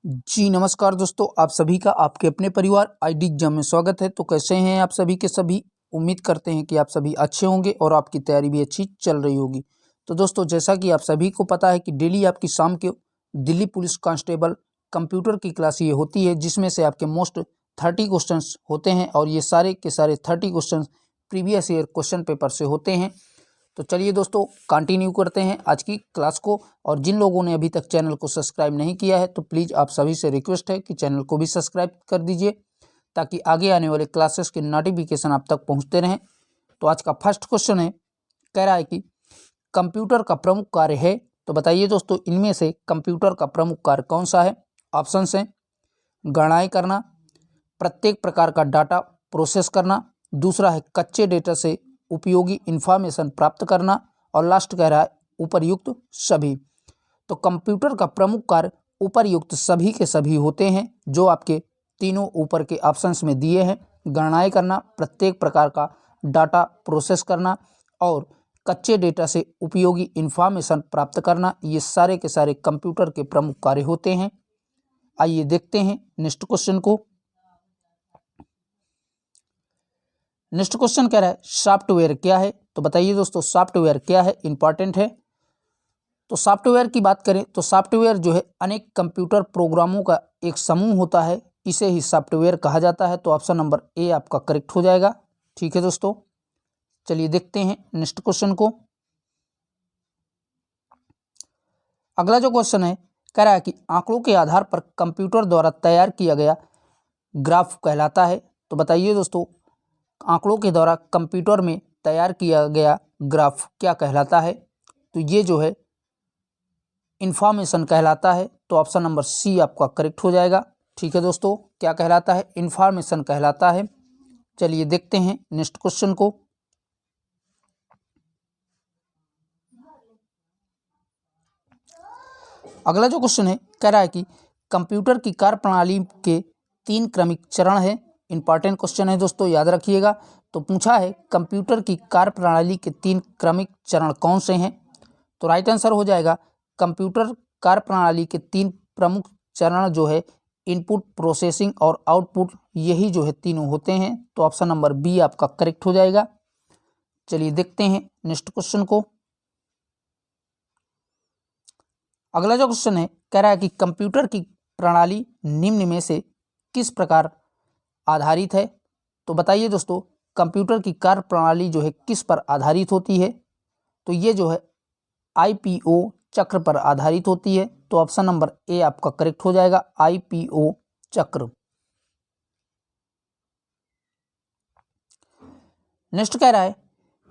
जी नमस्कार दोस्तों, आप सभी का आपके अपने परिवार आईडी एग्जाम में स्वागत है। तो कैसे हैं आप सभी के सभी। उम्मीद करते हैं कि आप सभी अच्छे होंगे और आपकी तैयारी भी अच्छी चल रही होगी। तो दोस्तों, जैसा कि आप सभी को पता है कि डेली आपकी शाम के दिल्ली पुलिस कांस्टेबल कंप्यूटर की क्लास ये होती है, जिसमें से आपके मोस्ट 30 क्वेश्चंस होते हैं और ये सारे के सारे 30 question previous year question paper से होते हैं। तो चलिए दोस्तों, कंटिन्यू करते हैं आज की क्लास को। और जिन लोगों ने अभी तक चैनल को सब्सक्राइब नहीं किया है तो प्लीज़ आप सभी से रिक्वेस्ट है कि चैनल को भी सब्सक्राइब कर दीजिए, ताकि आगे आने वाले क्लासेस के नोटिफिकेशन आप तक पहुंचते रहें। तो आज का फर्स्ट क्वेश्चन है, कह रहा है कि कंप्यूटर का प्रमुख कार्य है। तो बताइए दोस्तों, इनमें से कंप्यूटर का प्रमुख कार्य कौन सा है। ऑप्शन हैं, गणनाएँ करना, प्रत्येक प्रकार का डाटा प्रोसेस करना, दूसरा है कच्चे डेटा से उपयोगी इंफॉर्मेशन प्राप्त करना, और लास्ट कह रहा है उपर्युक्त सभी। तो कंप्यूटर का प्रमुख कार्य उपर्युक्त सभी के सभी होते हैं, जो आपके तीनों ऊपर के ऑप्शंस में दिए हैं। गणनाएँ करना, प्रत्येक प्रकार का डाटा प्रोसेस करना और कच्चे डेटा से उपयोगी इंफॉर्मेशन प्राप्त करना, ये सारे के सारे कंप्यूटर के प्रमुख कार्य होते हैं। आइए देखते हैं नेक्स्ट क्वेश्चन को। नेक्स्ट क्वेश्चन कह रहा है सॉफ्टवेयर क्या है। तो बताइए दोस्तों, सॉफ्टवेयर क्या है, इंपॉर्टेंट है। तो सॉफ्टवेयर की बात करें तो सॉफ्टवेयर जो है अनेक कंप्यूटर प्रोग्रामों का एक समूह होता है, इसे ही सॉफ्टवेयर कहा जाता है। तो ऑप्शन नंबर ए आपका करेक्ट हो जाएगा। ठीक है दोस्तों, चलिए देखते हैं नेक्स्ट क्वेश्चन को। अगला जो क्वेश्चन है, कह रहा है कि आंकड़ों के आधार पर कंप्यूटर द्वारा तैयार किया गया ग्राफ कहलाता है। तो बताइए दोस्तों, आंकड़ों के द्वारा कंप्यूटर में तैयार किया गया ग्राफ क्या कहलाता है। तो ये जो है इंफॉर्मेशन कहलाता है। तो ऑप्शन नंबर सी आपका करेक्ट हो जाएगा। ठीक है दोस्तों, क्या कहलाता है, इंफॉर्मेशन कहलाता है। चलिए देखते हैं नेक्स्ट क्वेश्चन को। अगला जो क्वेश्चन है, कह रहा है कि कंप्यूटर की कार्यप्रणाली के 3 क्रमिक चरण है। इंपॉर्टेंट क्वेश्चन है दोस्तों, याद रखिएगा। तो पूछा है कंप्यूटर की कार्यप्रणाली के 3 क्रमिक चरण कौन से हैं। तो राइट आंसर हो जाएगा, कंप्यूटर कार्यप्रणाली के 3 प्रमुख चरण जो है इनपुट, प्रोसेसिंग और आउटपुट, यही जो है तीनों होते हैं। तो ऑप्शन नंबर बी आपका करेक्ट हो जाएगा। चलिए देखते हैं नेक्स्ट क्वेश्चन को। अगला जो क्वेश्चन है, कह रहा है कि कंप्यूटर की प्रणाली निम्न में से किस प्रकार आधारित है। तो बताइए दोस्तों, कंप्यूटर की कार्य प्रणाली जो है किस पर आधारित होती है। तो ये जो है आईपीओ चक्र पर आधारित होती है। तो ऑप्शन नंबर ए आपका करेक्ट हो जाएगा, आईपीओ चक्र। नेक्स्ट कह रहा है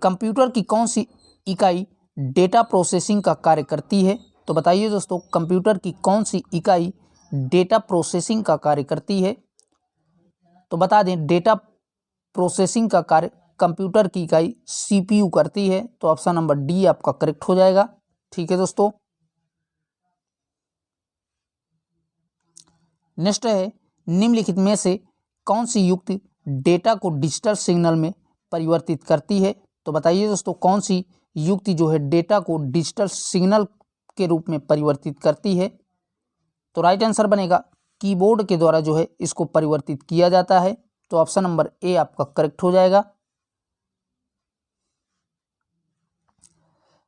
कंप्यूटर की कौन सी इकाई डेटा प्रोसेसिंग का कार्य करती है। तो बताइए दोस्तों, कंप्यूटर की कौन सी इकाई डेटा प्रोसेसिंग का कार्य करती है। तो बता दें, डेटा प्रोसेसिंग का कार्य कंप्यूटर की इकाई सीपीयू करती है। तो ऑप्शन नंबर डी आपका करेक्ट हो जाएगा। ठीक है दोस्तों, नेक्स्ट है, निम्नलिखित में से कौन सी युक्ति डेटा को डिजिटल सिग्नल में परिवर्तित करती है। तो बताइए दोस्तों, कौन सी युक्ति जो है डेटा को डिजिटल सिग्नल के रूप में परिवर्तित करती है। तो राइट आंसर बनेगा, कीबोर्ड के द्वारा जो है इसको परिवर्तित किया जाता है। तो ऑप्शन नंबर ए आपका करेक्ट हो जाएगा।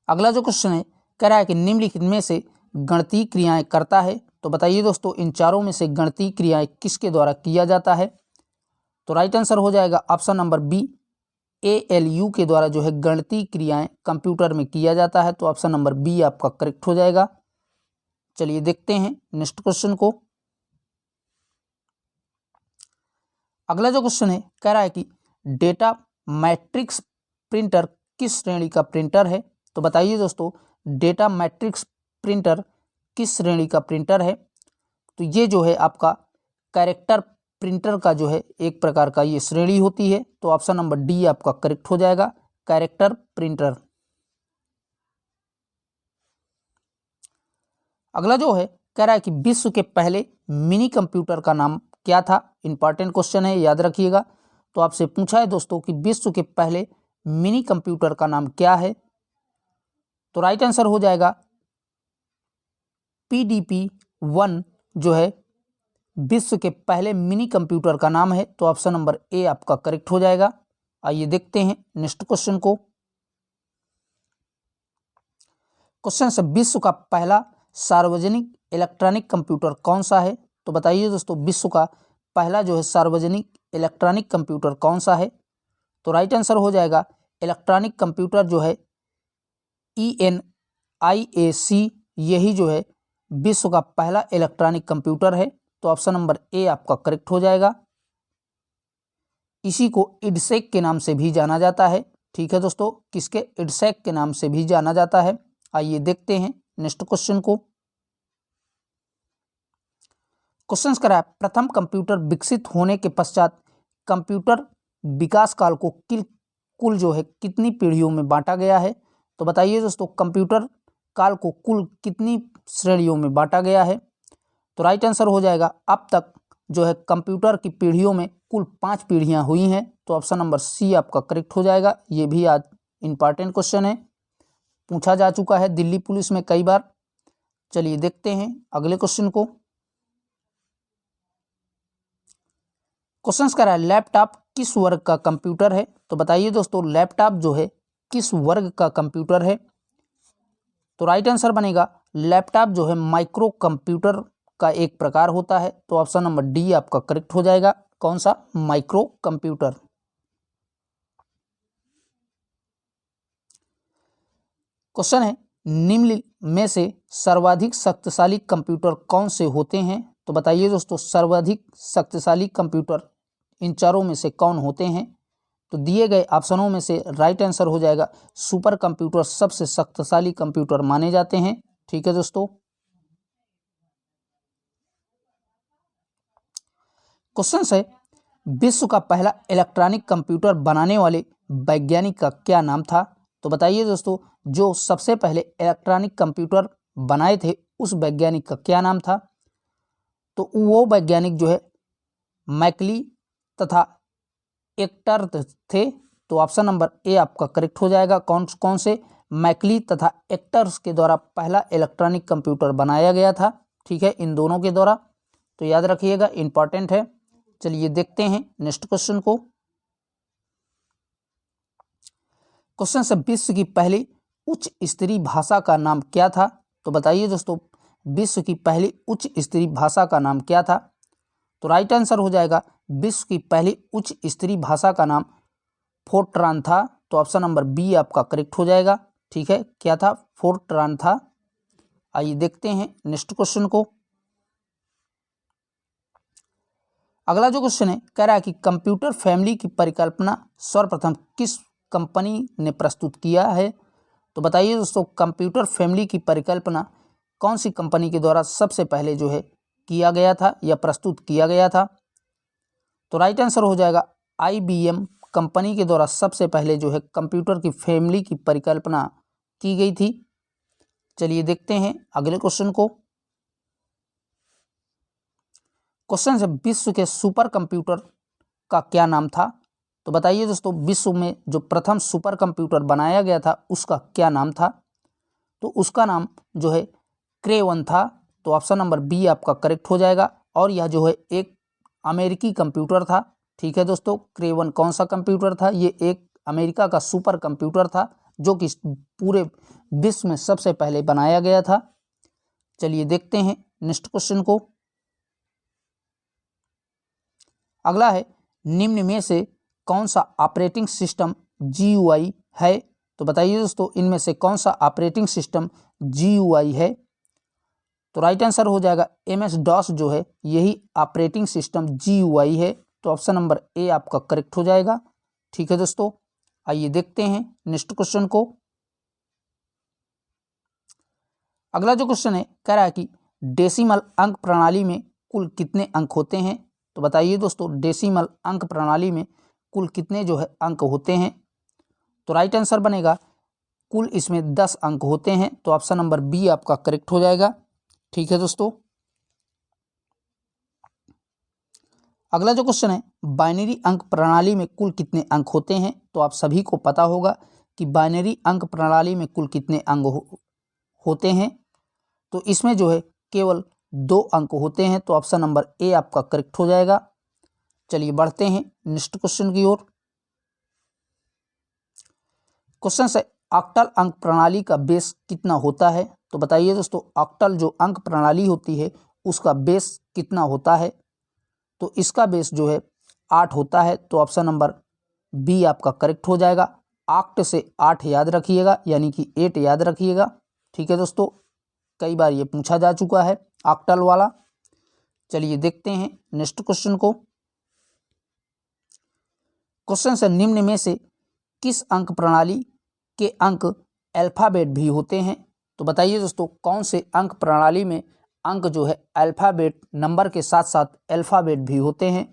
अगला जो क्वेश्चन है, कह रहा है कि निम्नलिखित में से गणितीय क्रियाएं करता है। तो बताइए दोस्तों, इन चारों में से गणितीय क्रियाएं किसके द्वारा किया जाता है। तो राइट आंसर हो जाएगा ऑप्शन नंबर बी, एएलयू के द्वारा जो है गणितीय क्रियाएं कंप्यूटर में किया जाता है। तो ऑप्शन नंबर बी आपका करेक्ट हो जाएगा। चलिए देखते हैं नेक्स्ट क्वेश्चन को। अगला जो क्वेश्चन है, कह रहा है कि डेटा मैट्रिक्स प्रिंटर किस श्रेणी का प्रिंटर है। तो बताइए दोस्तों, डेटा मैट्रिक्स प्रिंटर किस श्रेणी का प्रिंटर है। तो ये जो है आपका कैरेक्टर प्रिंटर का जो है एक प्रकार का ये श्रेणी होती है। तो ऑप्शन नंबर डी आपका करेक्ट हो जाएगा, कैरेक्टर प्रिंटर। अगला जो है, कह रहा है कि विश्व के पहले मिनी कंप्यूटर का नाम क्या था। इंपॉर्टेंट क्वेश्चन है, याद रखिएगा। तो आपसे पूछा है दोस्तों कि विश्व के पहले मिनी कंप्यूटर का नाम क्या है। तो राइट आंसर हो जाएगा PDP-1 जो है विश्व के पहले मिनी कंप्यूटर का नाम है? तो ऑप्शन नंबर ए आपका करेक्ट हो जाएगा। आइए देखते हैं नेक्स्ट क्वेश्चन को। क्वेश्चन से विश्व का पहला सार्वजनिक इलेक्ट्रॉनिक कंप्यूटर कौन सा है? तो बताइए दोस्तों, विश्व का पहला जो है सार्वजनिक इलेक्ट्रॉनिक कंप्यूटर कौन सा है? तो राइट आंसर हो जाएगा इलेक्ट्रॉनिक कंप्यूटर जो है ENIAC, यही जो है विश्व का पहला इलेक्ट्रॉनिक कंप्यूटर है। तो ऑप्शन नंबर ए आपका करेक्ट हो जाएगा। इसी को इडसेक के नाम से भी जाना जाता है। ठीक है दोस्तों, किसके? इडसेक के नाम से भी जाना जाता है। आइए देखते हैं नेक्स्ट क्वेश्चन को। क्वेश्चन करा है, प्रथम कंप्यूटर विकसित होने के पश्चात कंप्यूटर विकास काल को कुल जो है कितनी पीढ़ियों में बांटा गया है? तो बताइए दोस्तों, कंप्यूटर काल को कुल कितनी श्रेणियों में बांटा गया है? तो राइट आंसर हो जाएगा, अब तक जो है कंप्यूटर की पीढ़ियों में कुल 5 पीढ़ियां हुई हैं। तो ऑप्शन नंबर सी आपका करेक्ट हो जाएगा। ये भी आज इंपॉर्टेंट क्वेश्चन है, पूछा जा चुका है दिल्ली पुलिस में कई बार। चलिए देखते हैं अगले क्वेश्चन को। क्वेश्चन कह रहा है, लैपटॉप किस वर्ग का कंप्यूटर है? तो बताइए दोस्तों, लैपटॉप जो है किस वर्ग का कंप्यूटर है? तो राइट आंसर बनेगा, लैपटॉप जो है माइक्रो कंप्यूटर का एक प्रकार होता है। तो ऑप्शन नंबर डी आपका करेक्ट हो जाएगा। कौन सा? Micro computer. क्वेश्चन है, निम्न में से सर्वाधिक शक्तिशाली कंप्यूटर कौन से होते हैं? तो बताइए दोस्तों, सर्वाधिक शक्तिशाली कंप्यूटर इन चारों में से कौन होते हैं? तो दिए गए ऑप्शनों में से राइट आंसर हो जाएगा, सुपर कंप्यूटर सबसे शक्तिशाली कंप्यूटर माने जाते हैं। ठीक है दोस्तों, क्वेश्चन है, विश्व का पहला इलेक्ट्रॉनिक कंप्यूटर बनाने वाले वैज्ञानिक का क्या नाम था? तो बताइए दोस्तों, जो सबसे पहले इलेक्ट्रॉनिक कंप्यूटर बनाए थे उस वैज्ञानिक का क्या नाम था? तो वो वैज्ञानिक जो है मैकली तथा एक्टर थे। तो ऑप्शन नंबर ए आपका करेक्ट हो जाएगा। कौन कौन से? मैकली तथा एक्टर्स के द्वारा पहला इलेक्ट्रॉनिक कंप्यूटर बनाया गया था। ठीक है, इन दोनों के द्वारा, तो याद रखिएगा, इंपॉर्टेंट है। चलिए देखते हैं नेक्स्ट क्वेश्चन को। क्वेश्चन से, विश्व की पहली उच्च स्तरीय भाषा का नाम क्या था? तो बताइए दोस्तों, विश्व की पहली उच्च स्तरीय भाषा का नाम क्या था? तो राइट आंसर हो जाएगा, विश्व की पहली उच्च स्तरीय भाषा का नाम फोर्ट्रान था। तो ऑप्शन नंबर बी आपका करेक्ट हो जाएगा। ठीक है, क्या था? फोर्ट्रान था। आइए देखते हैं नेक्स्ट क्वेश्चन को। अगला जो क्वेश्चन है, कह रहा है कि कंप्यूटर फैमिली की परिकल्पना सर्वप्रथम किस कंपनी ने प्रस्तुत किया है? तो बताइए दोस्तों, कंप्यूटर फैमिली की परिकल्पना कौन सी कंपनी के द्वारा सबसे पहले जो है किया गया था या प्रस्तुत किया गया था? तो राइट आंसर हो जाएगा, IBM कंपनी के द्वारा सबसे पहले जो है कंप्यूटर की फैमिली की परिकल्पना की गई थी। चलिए देखते हैं अगले क्वेश्चन को। क्वेश्चन है, विश्व के सुपर कंप्यूटर का क्या नाम था? तो बताइए दोस्तों, विश्व में जो प्रथम सुपर कंप्यूटर बनाया गया था उसका क्या नाम था? तो उसका नाम जो है क्रे-1 था। तो ऑप्शन नंबर बी आपका करेक्ट हो जाएगा। और यह जो है एक अमेरिकी कंप्यूटर था। ठीक है दोस्तों, क्रे-1 कौन सा कंप्यूटर था? ये एक अमेरिका का सुपर कंप्यूटर था जो कि पूरे विश्व में सबसे पहले बनाया गया था। चलिए देखते हैं नेक्स्ट क्वेश्चन को। अगला है, निम्न में से कौन सा ऑपरेटिंग सिस्टम GUI है? तो बताइए दोस्तों, इनमें से कौन सा ऑपरेटिंग सिस्टम GUI है? तो राइट आंसर हो जाएगा, MS-DOS जो है यही ऑपरेटिंग सिस्टम GUI है। तो ऑप्शन नंबर ए आपका करेक्ट हो जाएगा। ठीक है दोस्तों, आइए देखते हैं नेक्स्ट क्वेश्चन को। अगला जो क्वेश्चन है, कह रहा है कि डेसिमल अंक प्रणाली में कुल कितने अंक होते हैं? तो बताइए दोस्तों, डेसिमल अंक प्रणाली में कुल कितने जो है अंक होते हैं? तो राइट आंसर बनेगा, कुल इसमें 10 अंक होते हैं। तो ऑप्शन नंबर बी आपका करेक्ट हो जाएगा। ठीक है दोस्तों, अगला जो क्वेश्चन है, बाइनरी अंक प्रणाली में कुल कितने अंक होते हैं? तो आप सभी को पता होगा कि बाइनरी अंक प्रणाली में कुल कितने अंक होते हैं। तो इसमें जो है केवल 2 अंक होते हैं, तो ऑप्शन नंबर ए आपका करेक्ट हो जाएगा। चलिए बढ़ते हैं नेक्स्ट क्वेश्चन की ओर। क्वेश्चन है ऑक्टल अंक प्रणाली का बेस कितना होता है? तो बताइए दोस्तों, ऑक्टल जो अंक प्रणाली होती है उसका बेस कितना होता है? तो इसका बेस जो है 8 होता है, तो ऑप्शन नंबर बी आपका करेक्ट हो जाएगा। ऑक्ट से 8 याद रखिएगा, यानी कि 8 याद रखिएगा। ठीक है दोस्तों, कई बार ये पूछा जा चुका है ऑक्टल वाला। चलिए देखते हैं नेक्स्ट क्वेश्चन को। क्वेश्चन से निम्न में से किस अंक प्रणाली के अंक अल्फाबेट भी होते हैं? तो बताइए दोस्तों, कौन से अंक प्रणाली में अंक जो है अल्फाबेट नंबर के साथ साथ अल्फाबेट भी होते हैं?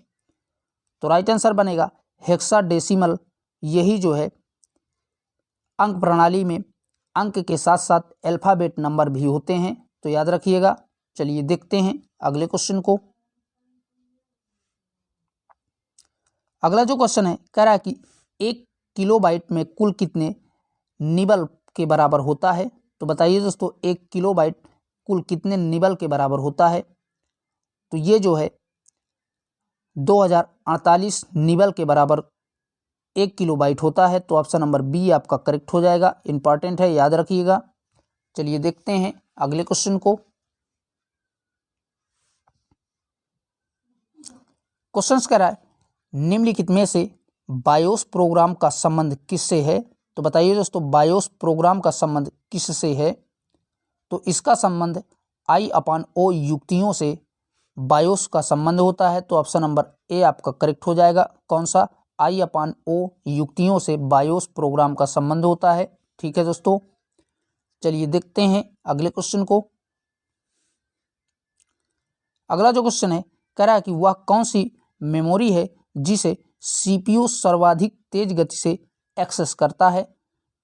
तो राइट आंसर बनेगा हेक्साडेसिमल। यही जो है अंक प्रणाली में अंक के साथ साथ अल्फाबेट नंबर भी होते हैं, तो याद रखिएगा। चलिए देखते हैं अगले क्वेश्चन को। अगला जो क्वेश्चन है कह रहा है कि 1 किलोबाइट में कुल कितने निबल के बराबर होता है? तो बताइए दोस्तों, 1 किलोबाइट कुल कितने निबल के बराबर होता है? तो ये जो है 2048 निबल के बराबर 1 किलोबाइट होता है, तो ऑप्शन नंबर बी आपका करेक्ट हो जाएगा। इंपॉर्टेंट है, याद रखिएगा। चलिए देखते हैं अगले क्वेश्चन को। क्वेश्चन कह रहा है निम्नलिखित में से बायोस प्रोग्राम का संबंध किससे है? तो बताइए दोस्तों, बायोस प्रोग्राम का संबंध किससे है? तो इसका संबंध I/O युक्तियों से बायोस का संबंध होता है, तो ऑप्शन नंबर ए आपका करेक्ट हो जाएगा। कौन सा? I/O युक्तियों से बायोस प्रोग्राम का संबंध होता है। ठीक है दोस्तों, चलिए देखते हैं अगले क्वेश्चन को। अगला जो क्वेश्चन है कह रहा है कि वह कौन सी मेमोरी है जिसे CPU सर्वाधिक तेज गति से एक्सेस करता है?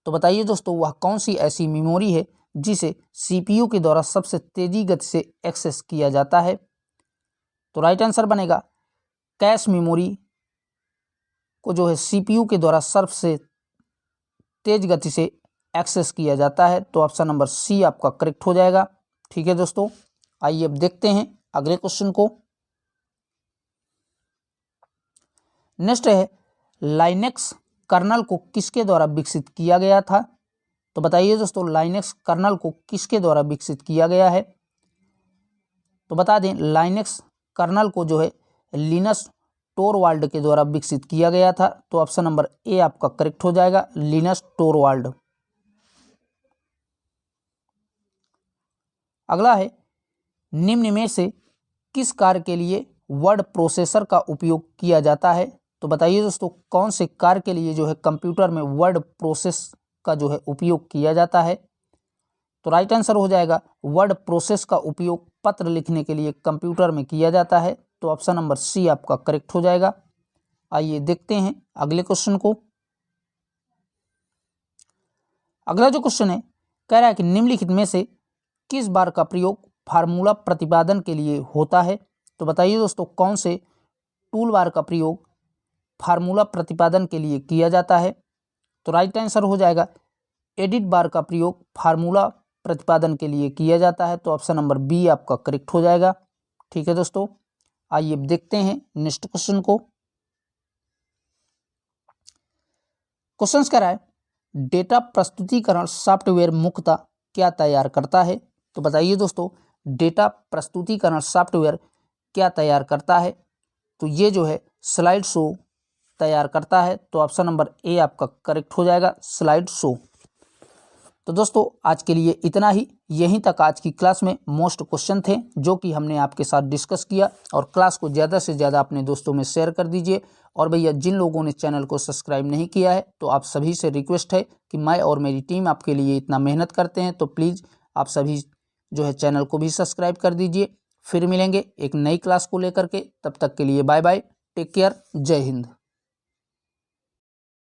तो बताइए दोस्तों, वह कौन सी ऐसी मेमोरी है जिसे CPU के द्वारा सबसे तेजी गति से एक्सेस किया जाता है? तो राइट आंसर बनेगा कैश मेमोरी को जो है CPU के द्वारा सबसे तेज गति से एक्सेस किया जाता है, तो ऑप्शन नंबर सी आपका करेक्ट हो जाएगा। ठीक है दोस्तों, आइए अब देखते हैं अगले क्वेश्चन को। नेक्स्ट है लाइनेक्स कर्नल को किसके द्वारा विकसित किया गया था? तो बताइए दोस्तों, लाइनेक्स कर्नल को किसके द्वारा विकसित किया गया है? तो बता दें, लाइनेक्स कर्नल को जो है लिनस टोरवाल्ड के द्वारा विकसित किया गया था, तो ऑप्शन नंबर ए आपका करेक्ट हो जाएगा, लिनस टोरवाल्ड। अगला है निम्न में से किस कार्य के लिए वर्ड प्रोसेसर का उपयोग किया जाता है? तो बताइए दोस्तों, कौन से कार्य के लिए जो है कंप्यूटर में वर्ड प्रोसेस का जो है उपयोग किया जाता है? तो राइट आंसर हो जाएगा वर्ड प्रोसेस का उपयोग पत्र लिखने के लिए कंप्यूटर में किया जाता है, तो ऑप्शन नंबर सी आपका करेक्ट हो जाएगा। आइए देखते हैं अगले क्वेश्चन को। अगला जो क्वेश्चन है कह रहा है कि निम्नलिखित में से किस बार का प्रयोग फार्मूला प्रतिपादन के लिए होता है? तो बताइए दोस्तों, कौन से टूल बार का प्रयोग फार्मूला प्रतिपादन के लिए किया जाता है? तो राइट आंसर हो जाएगा एडिट बार का प्रयोग फार्मूला प्रतिपादन के लिए किया जाता है, तो ऑप्शन नंबर बी आपका करेक्ट हो जाएगा। ठीक है दोस्तों, आइए अब देखते हैं नेक्स्ट क्वेश्चन को। क्वेश्चन कह रहा है डेटा प्रस्तुतिकरण सॉफ्टवेयर मुख्यतः क्या तैयार करता है? तो बताइए दोस्तों, डेटा प्रस्तुतिकरण सॉफ्टवेयर क्या तैयार करता है? तो ये जो है स्लाइड शो तैयार करता है, तो ऑप्शन नंबर ए आपका करेक्ट हो जाएगा, स्लाइड शो। तो दोस्तों, आज के लिए इतना ही। यहीं तक आज की क्लास में मोस्ट क्वेश्चन थे जो कि हमने आपके साथ डिस्कस किया, और क्लास को ज़्यादा से ज़्यादा अपने दोस्तों में शेयर कर दीजिए। और भैया, जिन लोगों ने चैनल को सब्सक्राइब नहीं किया है, तो आप सभी से रिक्वेस्ट है कि मैं और मेरी टीम आपके लिए इतना मेहनत करते हैं, तो प्लीज़ आप सभी जो है चैनल को भी सब्सक्राइब कर दीजिए। फिर मिलेंगे एक नई क्लास को लेकर के, तब तक के लिए बाय बाय, टेक केयर, जय हिंद।